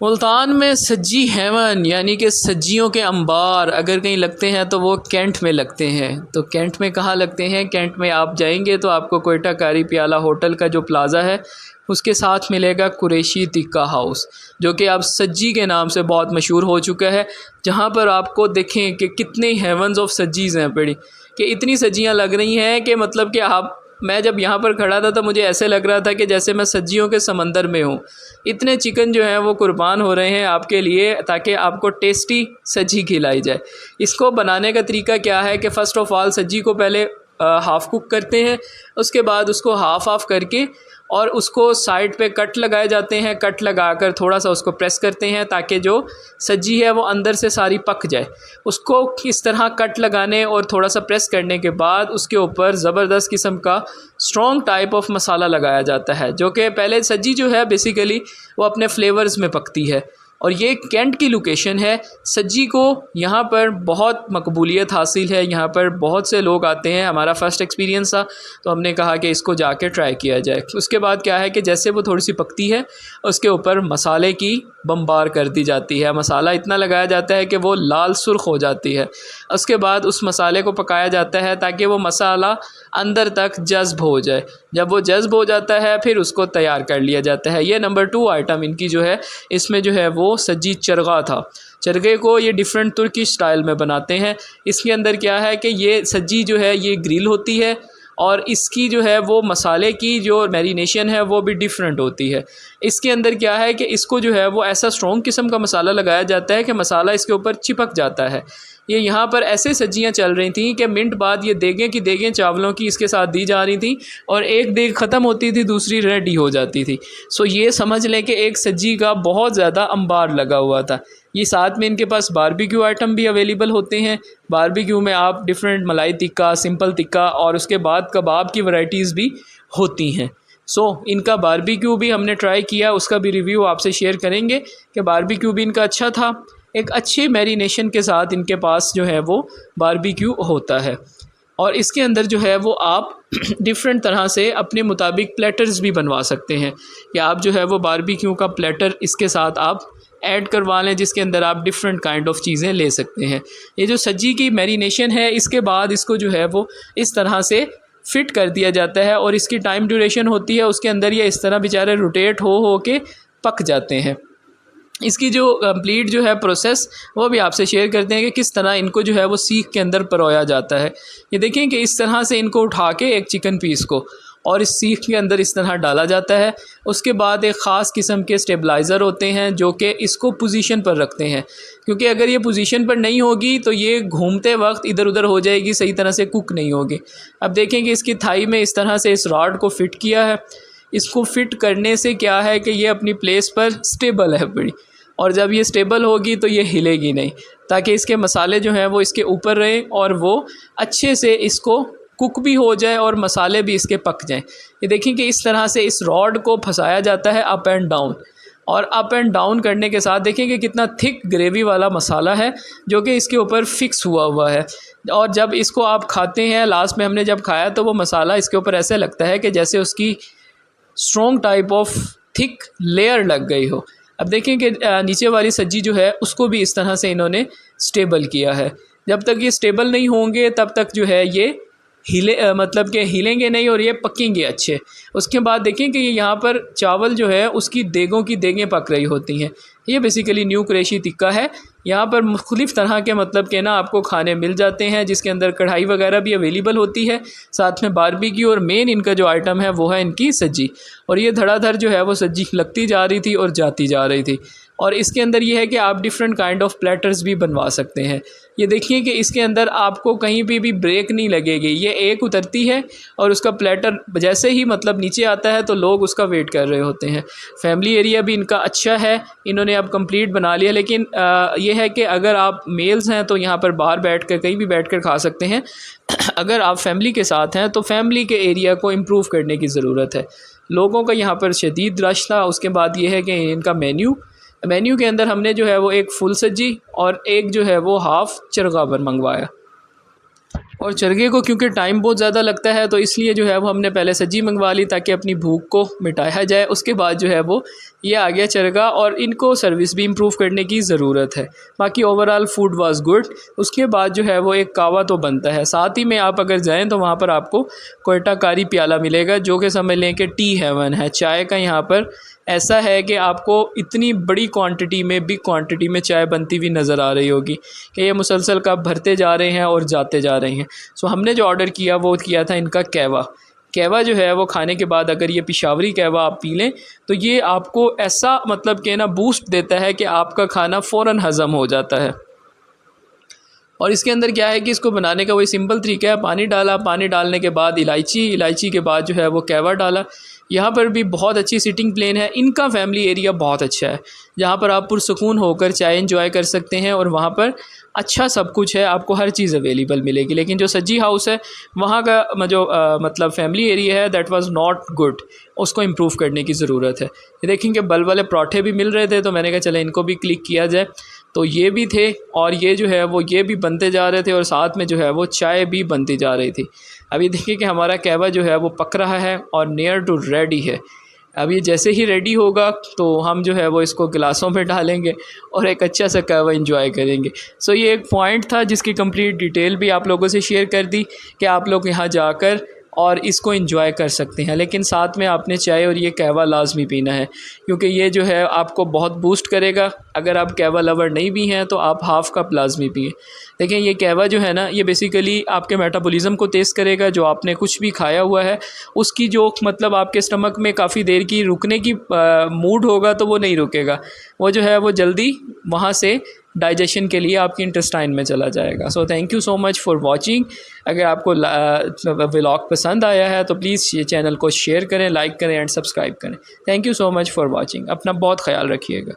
मुल्तान में सज्जी हेवन यानी कि सज्जियों के अंबार अगर कहीं लगते हैं तो वो कैंट में लगते हैं। तो कैंट में कहाँ लगते हैं? कैंट में आप जाएंगे तो आपको कोयटा कारी प्याला होटल का जो प्लाज़ा है उसके साथ मिलेगा कुरैशी टिक्का हाउस, जो कि अब सज्जी के नाम से बहुत मशहूर हो चुका है। जहाँ पर आपको देखें कि कितने हेवन्स ऑफ सज्जीज़ हैं पड़ी, कि इतनी सज्जियाँ लग रही हैं कि मतलब कि मैं जब यहाँ पर खड़ा था तो मुझे ऐसे लग रहा था कि जैसे मैं सज्जियों के समंदर में हूँ। इतने चिकन जो हैं वो कुर्बान हो रहे हैं आपके लिए ताकि आपको टेस्टी सज्जी खिलाई जाए। इसको बनाने का तरीका क्या है कि फ़र्स्ट ऑफ़ ऑल सज्जी को पहले हाफ़ कुक करते हैं, उसके बाद उसको हाफ़ करके और उसको साइड पे कट लगाए जाते हैं। कट लगाकर थोड़ा सा उसको प्रेस करते हैं ताकि जो सज्जी है वो अंदर से सारी पक जाए। उसको इस तरह कट लगाने और थोड़ा सा प्रेस करने के बाद उसके ऊपर ज़बरदस्त किस्म का स्ट्रॉन्ग टाइप ऑफ मसाला लगाया जाता है, जो कि पहले सज्जी जो है बेसिकली वो अपने फ्लेवर्स में पकती है। और ये कैंट की लोकेशन है। सज्जी को यहाँ पर बहुत मकबूलियत हासिल है, यहाँ पर बहुत से लोग आते हैं। हमारा फ़र्स्ट एक्सपीरियंस था तो हमने कहा कि इसको जाके ट्राई किया जाए। उसके बाद क्या है कि जैसे वो थोड़ी सी पकती है उसके ऊपर मसाले की बम्बार कर दी जाती है। मसाला इतना लगाया जाता है कि वो लाल सुर्ख हो जाती है। उसके बाद उस मसाले को पकाया जाता है ताकि वो मसाला अंदर तक जज्ब हो जाए। जब वो जज्ब हो जाता है फिर उसको तैयार कर लिया जाता है। ये नंबर 2 आइटम इनकी जो है, इसमें जो है वो सज्जी चरगा था। चरगे को ये डिफरेंट तुर्की स्टाइल में बनाते हैं। इसके अंदर क्या है कि ये सज्जी जो है ये ग्रिल होती है और इसकी जो है वो मसाले की जो मैरिनेशन है वो भी डिफरेंट होती है। इसके अंदर क्या है कि इसको जो है वो ऐसा स्ट्रॉन्ग किस्म का मसाला लगाया जाता है कि मसाला इसके ऊपर चिपक जाता है। ये यहाँ पर ऐसे सज्जियाँ चल रही थी कि मिनट बाद ये देगें की देगें चावलों की इसके साथ दी जा रही थी और एक देग ख़त्म होती थी दूसरी रेडी हो जाती थी। सो ये समझ लें कि एक सज्जी का बहुत ज़्यादा अंबार लगा हुआ था। ये साथ में इनके पास बारबेक्यू आइटम भी अवेलेबल होते हैं। बारबेक्यू में आप डिफरेंट मलाई टिक्का, सिंपल टिक्का और उसके बाद कबाब की वैरायटीज़ भी होती हैं। इनका बारबेक्यू भी हमने ट्राई किया, उसका भी रिव्यू आपसे शेयर करेंगे कि बारबेक्यू भी इनका अच्छा था। एक अच्छे मैरिनेशन के साथ इनके पास जो है वो बारबेक्यू होता है। और इसके अंदर जो है वो आप डिफरेंट तरह से अपने मुताबिक प्लेटर्स भी बनवा सकते हैं, या आप जो है वो बारबेक्यू का प्लेटर इसके साथ आप ऐड करवा लें, जिसके अंदर आप डिफरेंट काइंड ऑफ चीज़ें ले सकते हैं। ये जो सज्जी की मैरिनेशन है इसके बाद इसको जो है वो इस तरह से फ़िट कर दिया जाता है और इसकी टाइम ड्यूरेशन होती है उसके अंदर ये इस तरह बेचारे रोटेट हो के पक जाते हैं। इसकी जो कंप्लीट जो है प्रोसेस वो भी आपसे शेयर करते हैं कि किस तरह इनको जो है वो सीख के अंदर परोया जाता है। ये देखें कि इस तरह से इनको उठा के एक चिकन पीस को और इस सीख के अंदर इस तरह डाला जाता है। उसके बाद एक ख़ास किस्म के स्टेबलाइज़र होते हैं जो कि इसको पोजीशन पर रखते हैं, क्योंकि अगर ये पोजीशन पर नहीं होगी तो ये घूमते वक्त इधर उधर हो जाएगी, सही तरह से कुक नहीं होगी। अब देखें कि इसकी थाई में इस तरह से इस रॉड को फ़िट किया है। इसको फ़िट करने से क्या है कि ये अपनी प्लेस पर स्टेबल है बड़ी, और जब ये स्टेबल होगी तो ये हिलेगी नहीं, ताकि इसके मसाले जो हैं वो इसके ऊपर रहें और वो अच्छे से इसको कुक भी हो जाए और मसाले भी इसके पक जाएं। ये देखें कि इस तरह से इस रॉड को फंसाया जाता है अप एंड डाउन, और अप एंड डाउन करने के साथ देखें कि कितना थिक ग्रेवी वाला मसाला है जो कि इसके ऊपर फिक्स हुआ है। और जब इसको आप खाते हैं, लास्ट में हमने जब खाया तो वो मसाला इसके ऊपर ऐसे लगता है कि जैसे उसकी strong type of thick layer लग गई हो। अब देखें कि नीचे वाली सज्जी जो है उसको भी इस तरह से इन्होंने स्टेबल किया है। जब तक ये स्टेबल नहीं होंगे तब तक जो है ये मतलब कि हिलेंगे नहीं और ये पकेंगे अच्छे। उसके बाद देखें कि यहाँ पर चावल जो है उसकी देगों की देगें पक रही होती हैं। ये बेसिकली न्यू कुरैशी टिक्का है। यहाँ पर मुख्तलिफ़ तरह के मतलब के ना आपको खाने मिल जाते हैं, जिसके अंदर कढ़ाई वगैरह भी अवेलेबल होती है, साथ में बारबेक्यू, और मेन इनका जो आइटम है वो है इनकी सज्जी। और ये धड़ाधड़ जो है वो सज्जी लगती जा रही थी और जाती जा रही थी। और इसके अंदर ये है कि आप डिफरेंट काइंड ऑफ प्लेटर्स भी बनवा सकते हैं। ये देखिए कि इसके अंदर आपको कहीं भी ब्रेक नहीं लगेगी। ये एक उतरती है और उसका प्लेटर जैसे ही मतलब नीचे आता है तो लोग उसका वेट कर रहे होते हैं। फैमिली एरिया भी इनका अच्छा है, इन्होंने अब कंप्लीट बना लिया। लेकिन ये है कि अगर आप मेल्स हैं तो यहाँ पर बाहर बैठ कर कहीं भी बैठ कर खा सकते हैं। अगर आप फैमिली के साथ हैं तो फैमिली के एरिया को इम्प्रूव करने की ज़रूरत है। लोगों का यहाँ पर शदीद रश था। उसके बाद ये है कि इनका मेन्यू के अंदर हमने जो है वो एक फुल सज्जी और एक जो है वो हाफ़ चरगा पर मंगवाया। और चरखे को क्योंकि टाइम बहुत ज़्यादा लगता है तो इसलिए जो है वो हमने पहले सब्ज़ी मंगवा ली ताकि अपनी भूख को मिटाया जाए। उसके बाद जो है वो ये आ गया चरखा, और इनको सर्विस भी इम्प्रूव करने की ज़रूरत है। बाकी ओवरऑल फूड वाज़ गुड। उसके बाद जो है वो एक कहवा तो बनता है, साथ ही में आप अगर जाएँ तो वहाँ पर आपको क्वेटा कारी प्याला मिलेगा, जो कि समझ लें कि टी हेवन है। चाय का यहाँ पर ऐसा है कि आपको इतनी बड़ी क्वांटिटी में, बिग क्वांटिटी में चाय बनती हुई नज़र आ रही होगी कि ये मुसलसल कप भरते जा रहे हैं और जाते जा रहे हैं। सो हमने जो ऑर्डर किया वो किया था इनका कहवा। कहवा जो है वो खाने के बाद अगर ये पिशावरी कहवा आप पी लें तो ये आपको ऐसा मतलब कि ना बूस्ट देता है कि आपका खाना फ़ौरन हज़म हो जाता है। और इसके अंदर क्या है कि इसको बनाने का वही सिंपल तरीका है, पानी डाला, पानी डालने के बाद इलायची के बाद जो है वो कहवा डाला। यहाँ पर भी बहुत अच्छी सिटिंग प्लेन है, इनका फैमिली एरिया बहुत अच्छा है जहाँ पर आप पुरसुकून होकर चाय एंजॉय कर सकते हैं, और वहाँ पर अच्छा सब कुछ है, आपको हर चीज़ अवेलेबल मिलेगी। लेकिन जो सज्जी हाउस है वहाँ का जो मतलब फैमिली एरिया है दैट वाज नॉट गुड, उसको इम्प्रूव करने की ज़रूरत है। देखेंगे बल वाले पराठे भी मिल रहे थे तो मैंने कहा चले इनको भी क्लिक किया जाए, तो ये भी थे और ये जो है वो ये भी बनते जा रहे थे और साथ में जो है वो चाय भी बनती जा रही थी। अभी देखिए कि हमारा कहवा जो है वो पक रहा है और नियर टू रेडी है। अब ये जैसे ही रेडी होगा तो हम जो है वो इसको गिलासों में डालेंगे और एक अच्छा सा कहवा एंजॉय करेंगे। सो ये एक पॉइंट था जिसकी कंप्लीट डिटेल भी आप लोगों से शेयर कर दी कि आप लोग यहाँ जाकर और इसको एंजॉय कर सकते हैं। लेकिन साथ में आपने चाय और ये कहवा लाजमी पीना है क्योंकि ये जो है आपको बहुत बूस्ट करेगा। अगर आप कहवा लवर नहीं भी हैं तो आप हाफ़ कप लाजमी पिए। देखिए ये कहवा जो है ना ये बेसिकली आपके मेटाबॉलिज़्म को तेज़ करेगा। जो आपने कुछ भी खाया हुआ है उसकी जो मतलब आपके स्टमक में काफ़ी देर की रुकने की मूड होगा तो वो नहीं रुकेगा, वो जो है वो जल्दी वहाँ से डाइजेशन के लिए आपकी इंटेस्टाइन में चला जाएगा। So thank you so much for watching. अगर आपको व्लॉग पसंद आया है तो प्लीज़ ये चैनल को शेयर करें, लाइक करें एंड सब्सक्राइब करें। Thank you so much for watching. अपना बहुत ख्याल रखिएगा।